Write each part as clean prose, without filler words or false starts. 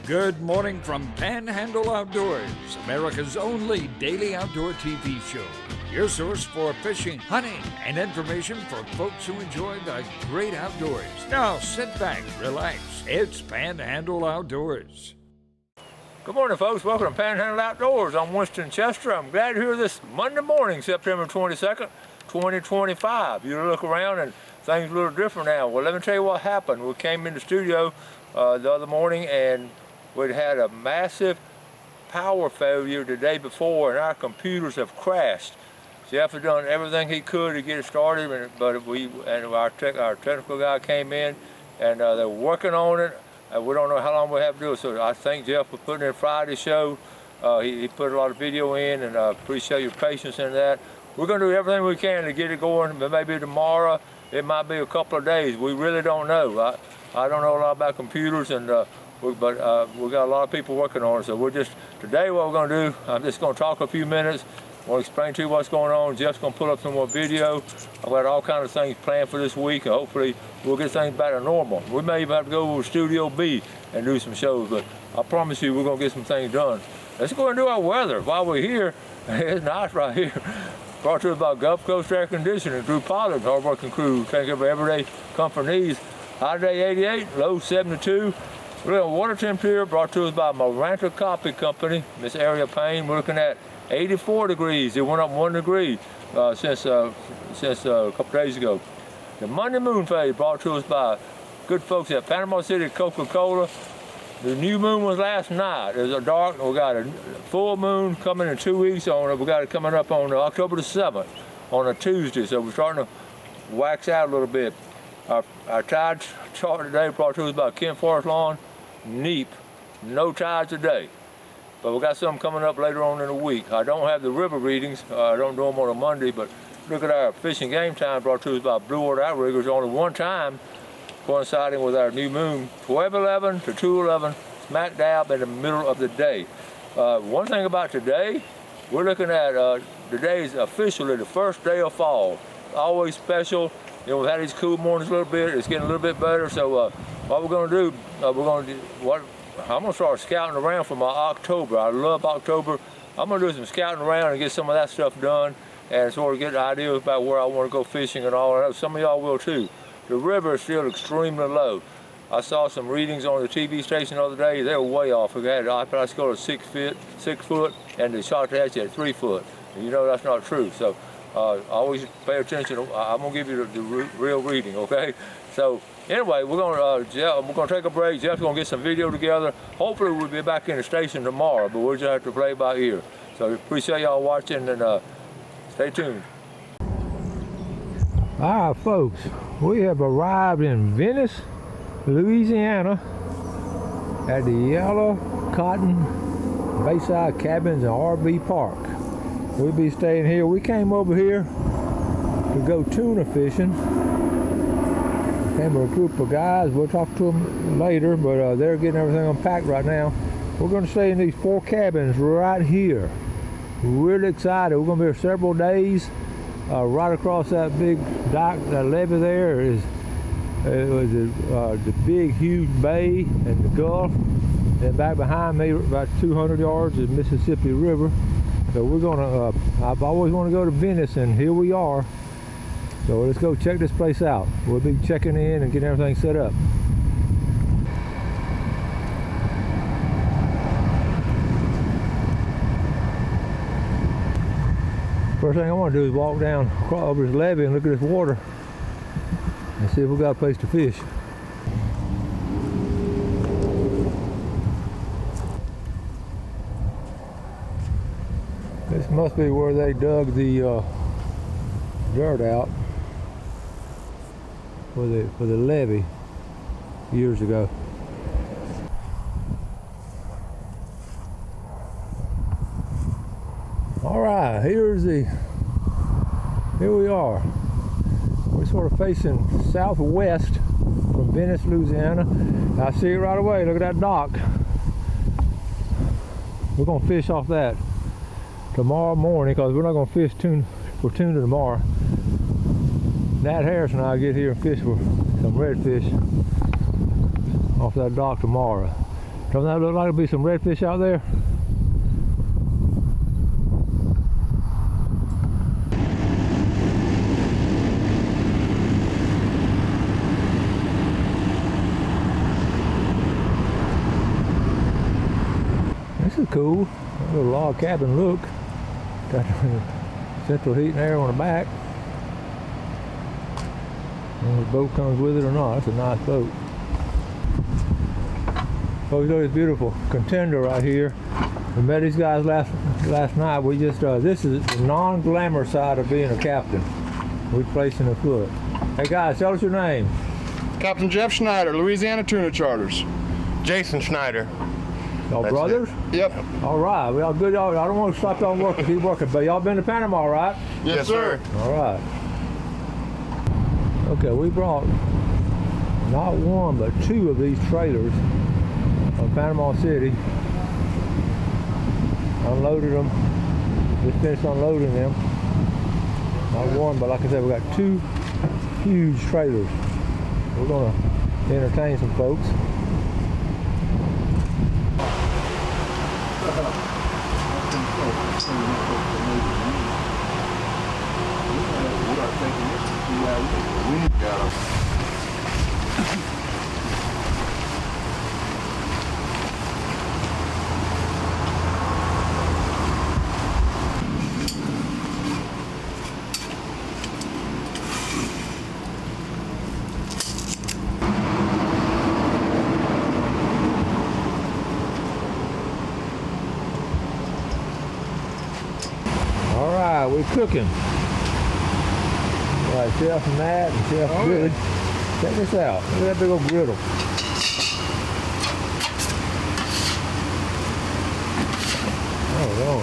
Good morning from Panhandle Outdoors, America's only daily outdoor TV show. Your source for fishing, hunting, and information for folks who enjoy the great outdoors. Now sit back, relax. It's Panhandle Outdoors. Good morning, folks. Welcome to Panhandle Outdoors. I'm Winston Chester. I'm glad you're here this Monday morning, September 22nd, 2025. You look around and things are a little different now. Well, let me tell you what happened. We came in the studio the other morning and we'd had a massive power failure the day before and our computers have crashed. Jeff had done everything he could to get it started, but our technical guy came in and they're working on it. We don't know how long we have to do it, so I think Jeff was putting in Friday's show. He put a lot of video in, and I appreciate your patience in that. We're going to do everything we can to get it going, but maybe tomorrow. It might be a couple of days. We really don't know. I don't know a lot about computers, and we got a lot of people working on it. So today what we're going to do, I'm just going to talk a few minutes. I want to explain to you what's going on. Jeff's going to put up some more video. I've got all kinds of things planned for this week, and hopefully we'll get things back to normal. We may even have to go over to Studio B and do some shows, but I promise you we're going to get some things done. Let's go and do our weather. While we're here, it's nice right here. Brought to us by Gulf Coast Air Conditioning, Drew Pollard, hard-working crew, taking care of everyday comfort needs. High today 88, low 72. Real water temperature brought to us by Maranta Coffee Company, Miss Area Payne. We're looking at 84 degrees. It went up 1 degree since a couple days ago. The Monday moon phase brought to us by good folks at Panama City Coca-Cola. The new moon was last night. It was a dark. We got a full moon coming in 2 weeks. We got it coming up on October the 7th on a Tuesday. So we're starting to wax out a little bit. Our tide chart today brought to us by Ken Forest Lawn, Neep. No tides today. But we got some coming up later on in the week. I don't have the river readings. I don't do them on a Monday, but look at our fishing game time brought to us by Blue Water Outriggers. Only one time coinciding with our new moon, 12:11 to 2:11, smack dab in the middle of the day. One thing about today, we're looking at today's officially the first day of fall. Always special. You know, we've had these cool mornings a little bit. It's getting a little bit better. So what we're going to do, I'm going to start scouting around for my October. I love October. I'm going to do some scouting around and get some of that stuff done and sort of get ideas about where I want to go fishing and all. I know some of y'all will too. The river is still extremely low. I saw some readings on the TV station the other day. They were way off. We had I scored a 6 foot, and the shot hatch at 3 foot. And you know that's not true. So always pay attention. I'm going to give you the real reading, okay? So anyway, we're going to take a break. Jeff's going to get some video together. Hopefully we'll be back in the station tomorrow, but we'll just have to play by ear. So appreciate y'all watching, and stay tuned. All right, folks, we have arrived in Venice, Louisiana at the Yellow Cotton Bayside Cabins and RV Park. We'll be staying here. We came over here to go tuna fishing. Came with a group of guys. We'll talk to them later, but they're getting everything unpacked right now. We're going to stay in these 4 cabins right here. We're really excited. We're going to be here several days. Right across that big dock, that levee there is the big, huge bay and the Gulf. And back behind me, about 200 yards, is Mississippi River. So we're gonna. I've always wanted to go to Venice, and here we are. So let's go check this place out. We'll be checking in and getting everything set up. First thing I want to do is walk down over this levee and look at this water and see if we got a place to fish. This must be where they dug the dirt out for the levee years ago. All right, here we are. We're sort of facing southwest from Venice, Louisiana. I see it right away. Look at that dock. We're gonna fish off that tomorrow morning because we're not gonna fish for tuna tomorrow. Nat Harris and I get here and fish for some redfish off that dock tomorrow. Doesn't that look like there'll be some redfish out there? This is cool. A little log cabin look. Got central heat and air on the back. I don't know if the boat comes with it or not. It's a nice boat. Oh, look at this beautiful contender right here. We met these guys last night. We just this is the non-glamour side of being a captain. We're placing a foot. Hey guys, tell us your name. Captain Jeff Schneider, Louisiana Tuna Charters. Jason Schneider. Y'all brothers? Yep. All right. Well, good. I don't want to stop y'all working. Keep working. But y'all been to Panama, right? Yes, sir. All right. Okay, we brought not one but two of these trailers from Panama City. Unloaded them. Just finished unloading them. Not one, but like I said, we got two huge trailers. We're gonna entertain some folks. All right, we're cooking. All right, Chef Matt and Chef Good. Check this out. Look at that big old griddle. Oh,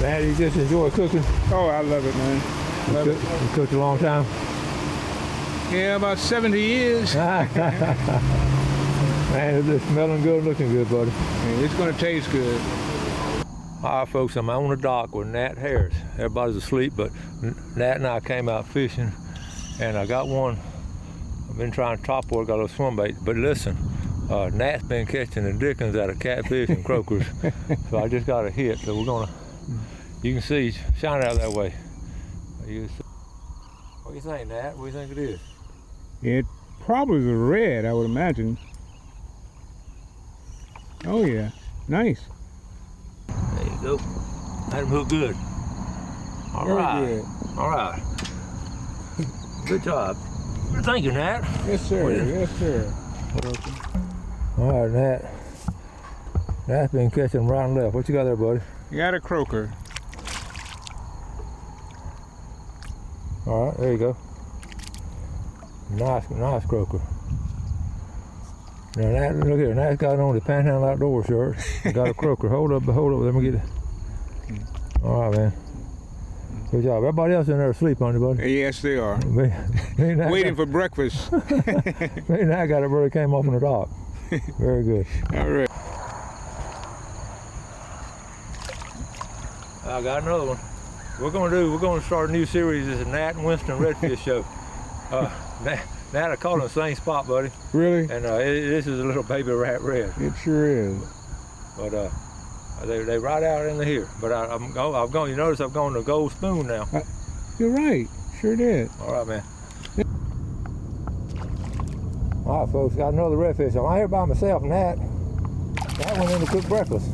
Matt, you just enjoy cooking? Oh, I love it, man. You cooked a long time? Yeah, about 70 years. Man, it's smelling good, looking good, buddy. Yeah, it's going to taste good. All right, folks, I'm on the dock with Nat Harris. Everybody's asleep, but Nat and I came out fishing, and I got one. I've been trying top water, got a little swim bait. But listen, Nat's been catching the dickens out of catfish and croakers, so I just got a hit. So we're gonna. You can see, shine it out that way. What do you think, Nat? What do you think it is? It probably is a red, I would imagine. Oh yeah, nice. There you go. Had him hook good. All Very right. good. All right. Good job. Thank you, Nat. Yes, sir. Yes, sir. All right, Nat. Nat's been catching right and left. What you got there, buddy? You got a croaker. All right, there you go. Nice croaker. Now, Nat, look here. Nat's got on the Panhandle Outdoor shirt. Got a croaker. Hold up. Let me get it. All right, man. Good job. Everybody else in there asleep on you, buddy. Yes, they are. Waiting for breakfast. Me and I got it where it came off on the dock. Very good. All right. I got another one. We're gonna start a new series. It's a Nat and Winston Redfish show. Nat, I caught in the same spot, buddy. Really? And this is a little baby rat red. It sure is. But they right out in the here. But I've gone. You notice I've gone to gold spoon now. You're right. Sure did. All right, man. All right, folks. Got another redfish. I'm out here by myself, Nat. That went in to cook breakfast.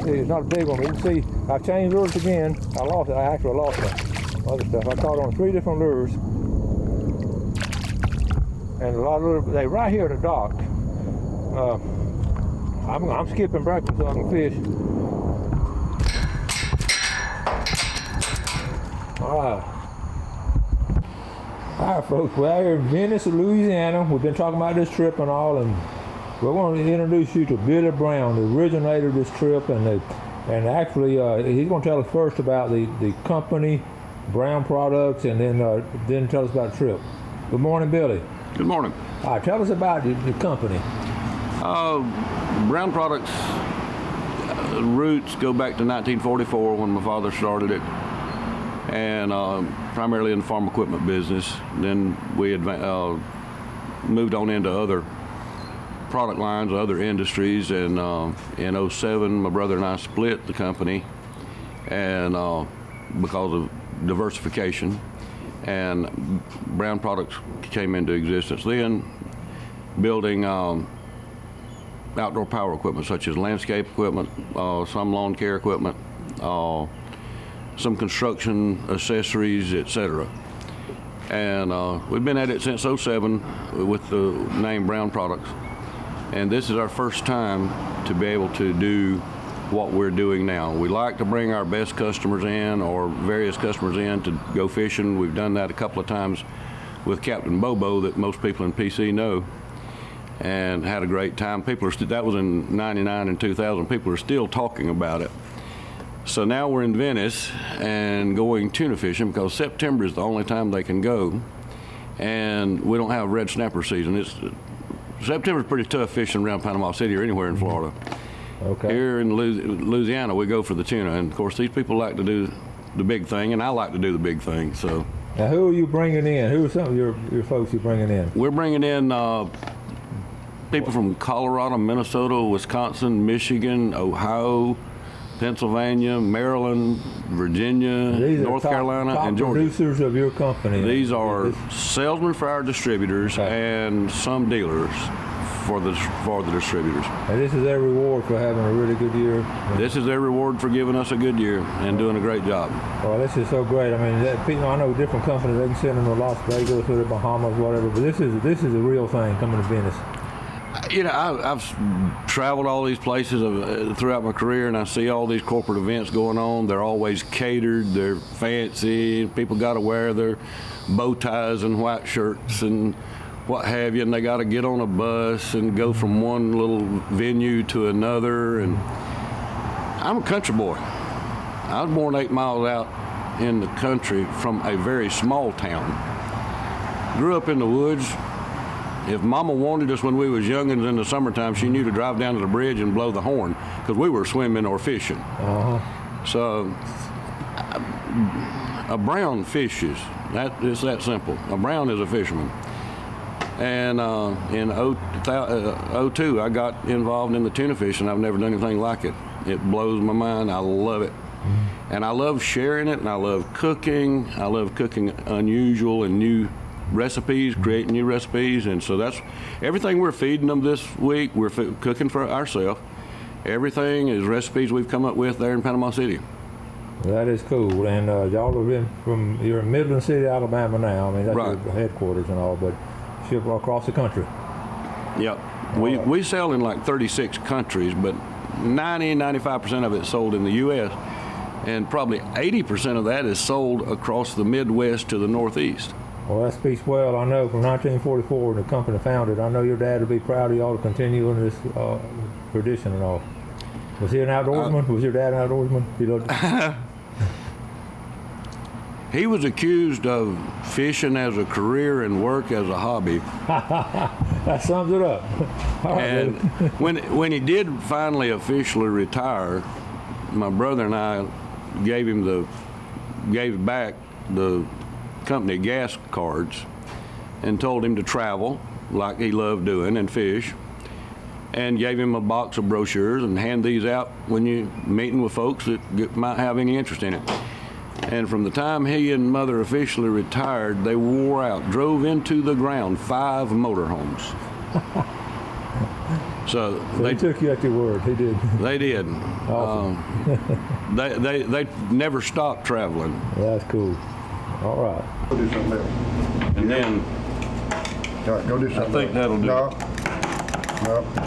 See, it's not a big one, but you can see I've changed lures again. I actually lost my other stuff. I caught on 3 different lures. And a lot of lures, they right here at the dock. I'm skipping breakfast so I can fish. All right, folks, we're out here in Venice, Louisiana. We've been talking about this trip and all, and We're going to introduce you to Billy Brown, the originator of this trip, and actually he's going to tell us first about the company, Brown Products, and then tell us about the trip. Good morning, Billy. Good morning. All right, tell us about the company. Brown Products roots go back to 1944 when my father started it, and primarily in the farm equipment business. Then we moved on into other product lines, other industries, and in 07 my brother and I split the company, and because of diversification, and Brown Products came into existence then, building outdoor power equipment such as landscape equipment, some lawn care equipment, some construction accessories, etc. And we've been at it since 07 with the name Brown Products. And this is our first time to be able to do what we're doing now. We like to bring our best customers in, or various customers in, to go fishing. We've done that a couple of times with Captain Bobo that most people in PC know, and had a great time. That was in 99 and 2000. People are still talking about it. So now we're in Venice and going tuna fishing because September is the only time they can go, and we don't have red snapper season. September's pretty tough fishing around Panama City or anywhere in Florida. Okay. Here in Louisiana, we go for the tuna, and of course these people like to do the big thing, and I like to do the big thing. So now, who are you bringing in? Who are some of your folks you're bringing in? We're bringing in people from Colorado, Minnesota, Wisconsin, Michigan, Ohio, Pennsylvania, Maryland, Virginia, North Carolina, and Georgia. Producers of your company. These are salesmen for our distributors, and some dealers for the distributors. And this is their reward for having a really good year. This is their reward for giving us a good year and doing a great job. Well, this is so great. I mean, I know different companies, they can send them to Las Vegas or the Bahamas, whatever, but this is a real thing coming to Venice. You know, I've traveled all these places throughout my career, and I see all these corporate events going on. They're always catered, they're fancy, people got to wear their bow ties and white shirts and what have you, and they got to get on a bus and go from one little venue to another. And I'm a country boy. I was born 8 miles out in the country from a very small town. Grew up in the woods. If Mama wanted us when we was youngins in the summertime, she knew to drive down to the bridge and blow the horn because we were swimming or fishing. So a brown fishes. It's that simple. A brown is a fisherman. And in 02, I got involved in the tuna fishing. I've never done anything like it. It blows my mind. I love it. And I love sharing it, and I love cooking. I love cooking unusual and new recipes, creating new recipes. And so that's everything we're feeding them this week. We're cooking for ourselves. Everything is recipes we've come up with there in Panama City. That is cool. And y'all are you're in Midland City, Alabama now. I mean, that's right. Your headquarters and all, but ship across the country. Yep. We sell in like 36 countries, but 95% of it's sold in the U.S., and probably 80% of that is sold across the Midwest to the Northeast. Well, that speaks well. I know from 1944 when the company founded, I know your dad would be proud of y'all to continue in this tradition and all. Was he an outdoorsman? Was your dad an outdoorsman? He was accused of fishing as a career and work as a hobby. That sums it up. And when he did finally officially retire, my brother and I gave back the company gas cards and told him to travel like he loved doing and fish, and gave him a box of brochures and hand these out when you're meeting with folks that might have any interest in it. And from the time he and Mother officially retired, they wore out, drove into the ground 5 motorhomes. So they took you at your word. He did. They did. Awesome. They never stopped traveling. That's cool. All right. Go do something else. And then All right, go do something I think that'll do. No,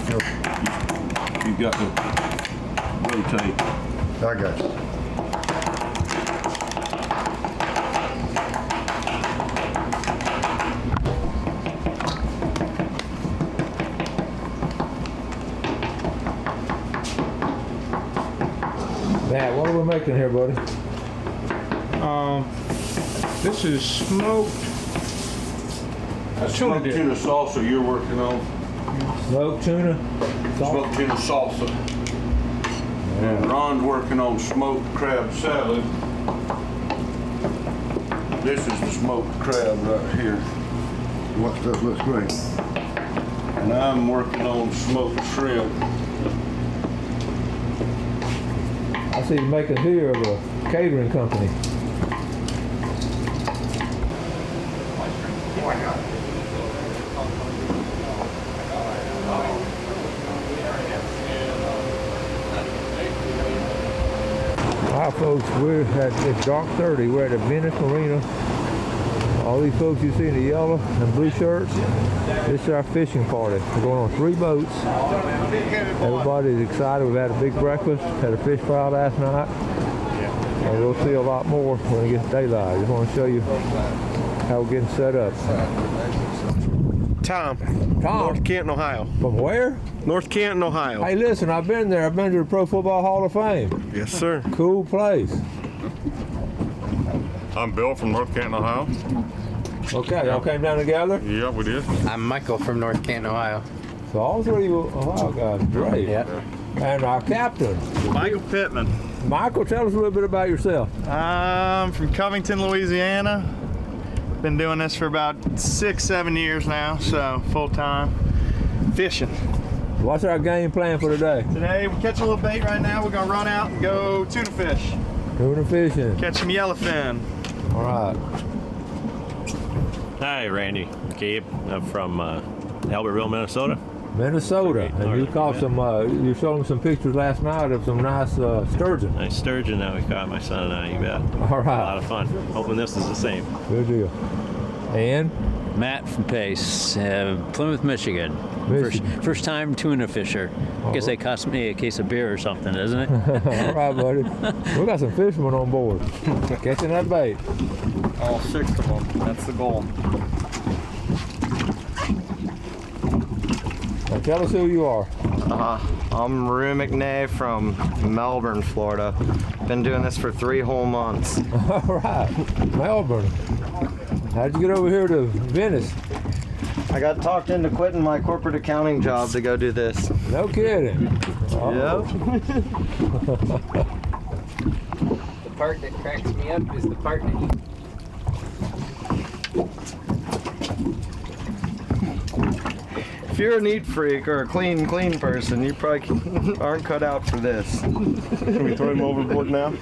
still, You got to rotate. I got you. Matt, what are we making here, buddy? This is smoked. That's smoked tuna salsa you're working on. Smoked tuna? Smoked tuna salsa. And Ron's working on smoked crab salad. This is the smoked crab right here. What stuff looks great? And I'm working on smoked shrimp. I see you making here of a catering company. Hi folks, it's dark 30. We're at the Venice Marina. All these folks you see in the yellow and blue shirts, this is our fishing party. We're going on 3 boats. Everybody's excited. We've had a big breakfast, had a fish fry last night. And we'll see a lot more when it gets daylight. I just want to show you how we're getting set up. Tom, North Canton, Ohio. From where? North Canton, Ohio. Hey, listen, I've been there. I've been to the Pro Football Hall of Fame. Yes, sir. Cool place. I'm Bill from North Canton, Ohio. Okay, y'all came down together? Yeah, we did. I'm Michael from North Canton, Ohio. So all 3 Ohio guys, great. Yeah. And our captain, Michael Pittman. Michael, tell us a little bit about yourself. I'm from Covington, Louisiana. Been doing this for about 6-7 years now, so full time. Fishing. What's our game plan for today? Today we catch a little bait right now. We're gonna run out and go tuna fish. Tuna fishing. Catch some yellowfin. All right. Hi, Randy Gabe. I'm from Albertville, Minnesota. Minnesota. And you Northern caught some, you showed me some pictures last night of some nice sturgeon. Nice sturgeon that we caught, my son and I, you bet. All right. A lot of fun. Hoping this is the same. Good deal. And? Matt from Pace, Plymouth, Michigan. Michigan. First time tuna fisher. I guess they cost me a case of beer or something, doesn't it? All right, buddy. We got some fishermen on board. Catching that bait. All 6 of them. That's the goal. Now tell us who you are. I'm Rue McNay from Melbourne, Florida. Been doing this for 3 whole months. All right. Melbourne. How'd you get over here to Venice? I got talked into quitting my corporate accounting job to go do this. No kidding. Yep. The part that cracks me up is the part that If you're a neat freak or a clean person, you probably aren't cut out for this. Can we throw him overboard now?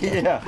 Yeah.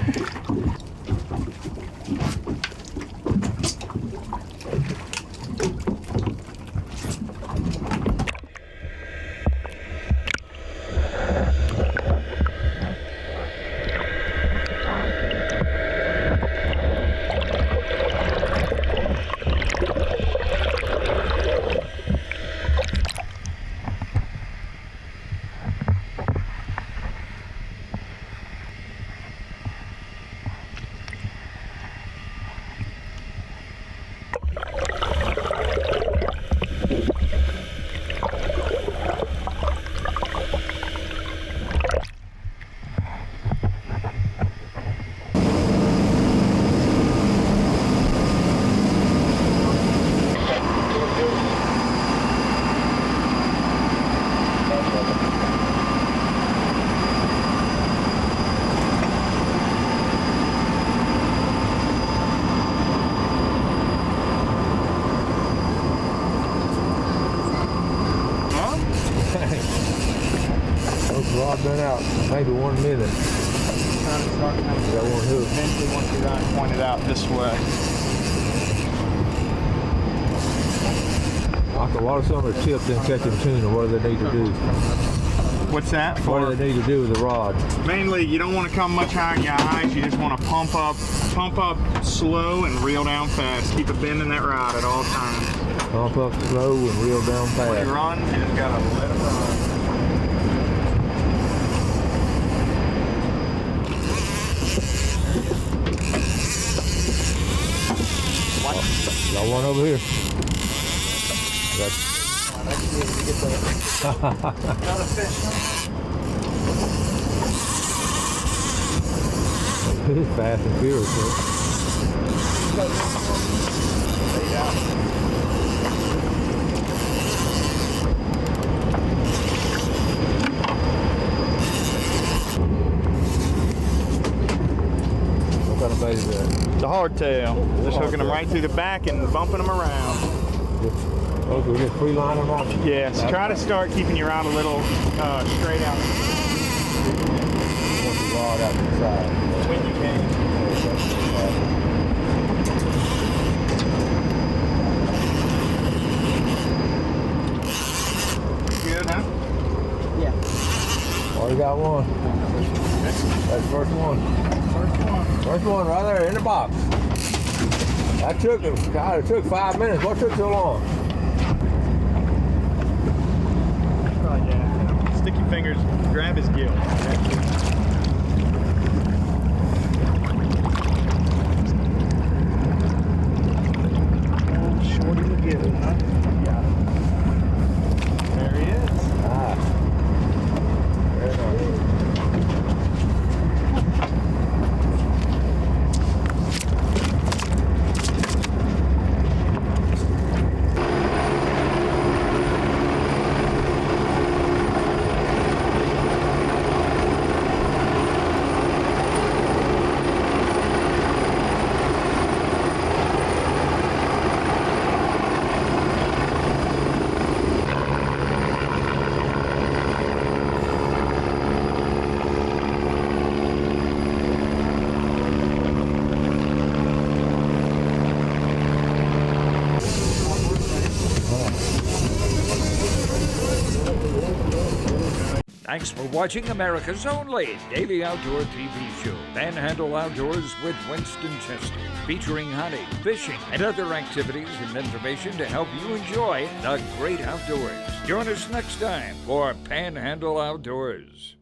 Rod been out maybe 1 minute. Got one hook. Eventually, once you're done, point it out this way. Michael, what are some of the tips in catching tuna? What do they need to do? What's that? What do they need to do with the rod? Mainly, you don't want to come much higher in your eyes. You just want to pump up slow and reel down fast. Keep it bending that rod at all times. Pump up slow and reel down When fast. you run, you just gotta let it run. Got one over here. Not a fish. This is Fast and Furious. What kind of bait is that? The hardtail. Just hooking them right through the back and bumping them around. Oh, so we just free line them out? Yes, try to start keeping your rod a little straight out. Want the rod out to the side. When you can. Good, huh? Yeah. Already got one. That's the first one. First one right there in the box. That took, God, it took 5 minutes. What took so long? Oh, yeah. Stick your fingers, grab his gill. Oh, shorty the gill, huh? Got it. There he is. Ah. Very nice. Thanks for watching America's only daily outdoor TV show, Panhandle Outdoors with Winston Chester, featuring hunting, fishing, and other activities and information to help you enjoy the great outdoors. Join us next time for Panhandle Outdoors.